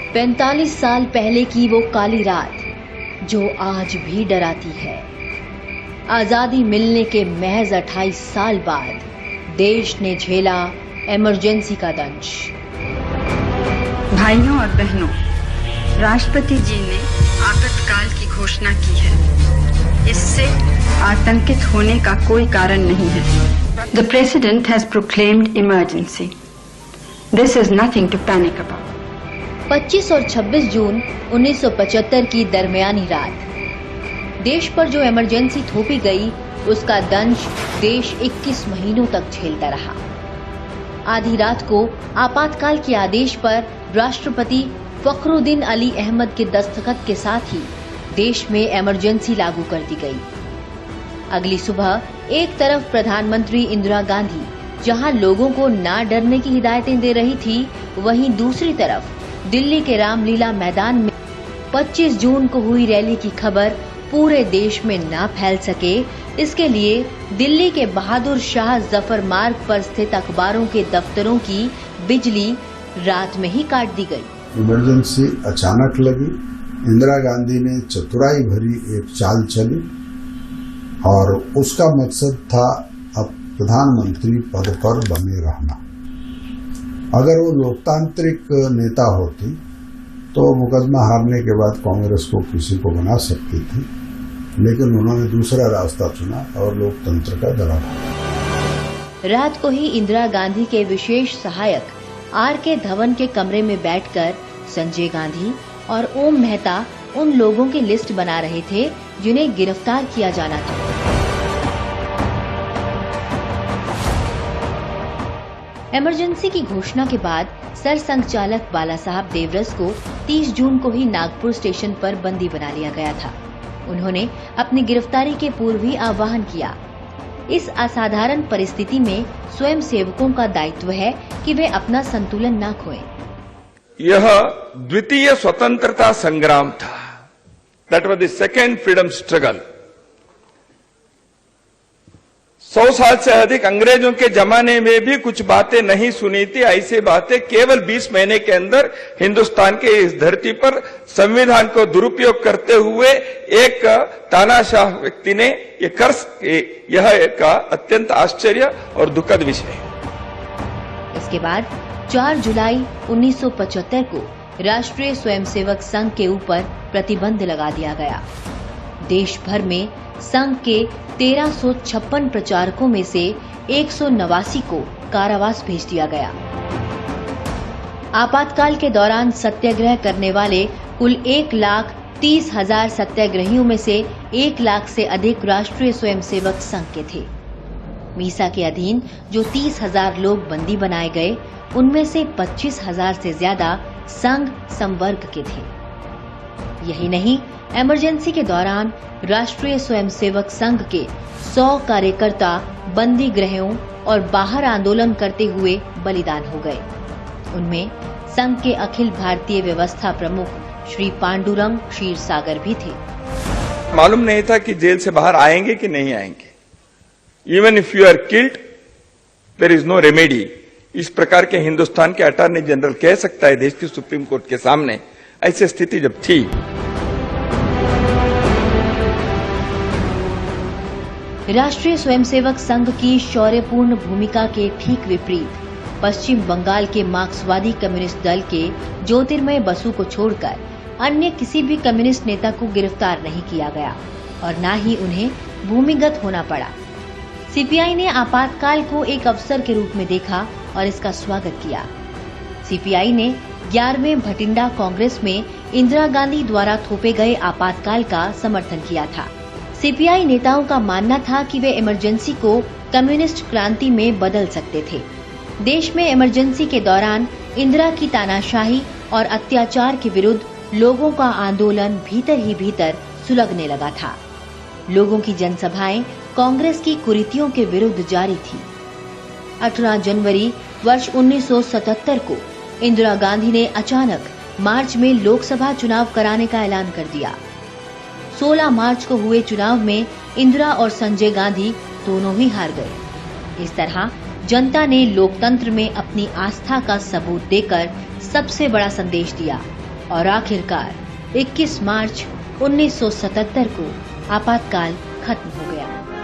45 साल पहले की वो काली रात जो आज भी डराती है। आजादी मिलने के महज 28 साल बाद देश ने झेला इमरजेंसी का दंश। भाइयों और बहनों, राष्ट्रपति जी ने आपातकाल की घोषणा की है। इससे आतंकित होने का कोई कारण नहीं है। The President has proclaimed emergency. This is nothing to panic about. 25 और 26 जून 1975 की दरमियानी रात देश पर जो इमरजेंसी थोपी गई, उसका दंश देश 21 महीनों तक झेलता रहा। आधी रात को आपातकाल के आदेश पर राष्ट्रपति फखरुद्दीन अली अहमद के दस्तखत के साथ ही देश में इमरजेंसी लागू कर दी गई। अगली सुबह एक तरफ प्रधानमंत्री इंदिरा गांधी जहां लोगों को ना डरने की हिदायतें दे रही थी, वहीं दूसरी तरफ दिल्ली के रामलीला मैदान में 25 जून को हुई रैली की खबर पूरे देश में ना फैल सके, इसके लिए दिल्ली के बहादुर शाह जफर मार्ग पर स्थित अखबारों के दफ्तरों की बिजली रात में ही काट दी गई। इमरजेंसी अचानक लगी। इंदिरा गांधी ने चतुराई भरी एक चाल चली और उसका मकसद था अब प्रधानमंत्री पद पर बने रहना। अगर वो लोकतांत्रिक नेता होती तो मुकदमा हारने के बाद कांग्रेस को किसी को बना सकती थी, लेकिन उन्होंने दूसरा रास्ता चुना और लोकतंत्र का दरार। रात को ही इंदिरा गांधी के विशेष सहायक आर.के. धवन के कमरे में बैठकर संजय गांधी और ओम मेहता उन लोगों की लिस्ट बना रहे थे जिन्हें गिरफ्तार किया जाना था। इमरजेंसी की घोषणा के बाद सरसंघचालक बाला साहब देवरस को 30 जून को ही नागपुर स्टेशन पर बंदी बना लिया गया था। उन्होंने अपनी गिरफ्तारी के पूर्व ही आह्वान किया। इस असाधारण परिस्थिति में स्वयं सेवकों का दायित्व है कि वे अपना संतुलन न खोएं। यह द्वितीय स्वतंत्रता संग्राम था। That was the second freedom struggle. 100 साल से अधिक अंग्रेजों के जमाने में भी कुछ बातें नहीं सुनी थी। ऐसी बातें केवल 20 महीने के अंदर हिंदुस्तान के इस धरती पर संविधान को दुरुपयोग करते हुए एक तानाशाह व्यक्ति ने ये कर सके, यह एक अत्यंत आश्चर्य और दुखद विषय है। इसके बाद 4 जुलाई 1975 को राष्ट्रीय स्वयंसेवक संघ के ऊपर प्रतिबंध लगा दिया गया। देश भर में संघ के 1356 प्रचारकों में से 189 को कारावास भेज दिया गया। आपातकाल के दौरान सत्याग्रह करने वाले कुल 1,30,000 सत्याग्रहियों में से 1 लाख से अधिक राष्ट्रीय स्वयंसेवक संघ के थे। मीसा के अधीन जो 30,000 लोग बंदी बनाए गए, उनमें से 25,000 से ज्यादा संघ संवर्ग के थे। यही नहीं, इमरजेंसी के दौरान राष्ट्रीय स्वयंसेवक संघ के 100 कार्यकर्ता बंदी गृहों और बाहर आंदोलन करते हुए बलिदान हो गए। उनमें संघ के अखिल भारतीय व्यवस्था प्रमुख श्री पांडुरंग क्षीरसागर भी थे। मालूम नहीं था कि जेल से बाहर आएंगे कि नहीं आएंगे। Even if you are killed there is no remedy. इस प्रकार के हिंदुस्तान के अटॉर्नी जनरल कह सकता है देश की सुप्रीम कोर्ट के सामने। ऐसी स्थिति जब थी, राष्ट्रीय स्वयंसेवक संघ की शौर्यपूर्ण भूमिका के ठीक विपरीत पश्चिम बंगाल के मार्क्सवादी कम्युनिस्ट दल के ज्योतिर्मय बसु को छोड़कर अन्य किसी भी कम्युनिस्ट नेता को गिरफ्तार नहीं किया गया और न ही उन्हें भूमिगत होना पड़ा। सीपीआई ने आपातकाल को एक अवसर के रूप में देखा और इसका स्वागत किया। सीपीआई ने 11वें भटिंडा कांग्रेस में इंदिरा गांधी द्वारा थोपे गए आपातकाल का समर्थन किया था। सीपीआई नेताओं का मानना था कि वे इमरजेंसी को कम्युनिस्ट क्रांति में बदल सकते थे। देश में इमरजेंसी के दौरान इंदिरा की तानाशाही और अत्याचार के विरुद्ध लोगों का आंदोलन भीतर ही भीतर सुलगने लगा था। लोगों की जनसभाएं कांग्रेस की कुरीतियों के विरुद्ध जारी थी। 18 जनवरी वर्ष 1977 को इंदिरा गांधी ने अचानक मार्च में लोकसभा चुनाव कराने का ऐलान कर दिया। 16 मार्च को हुए चुनाव में इंदिरा और संजय गांधी दोनों ही हार गए। इस तरह जनता ने लोकतंत्र में अपनी आस्था का सबूत देकर सबसे बड़ा संदेश दिया और आखिरकार 21 मार्च 1977 को आपातकाल खत्म हो गया।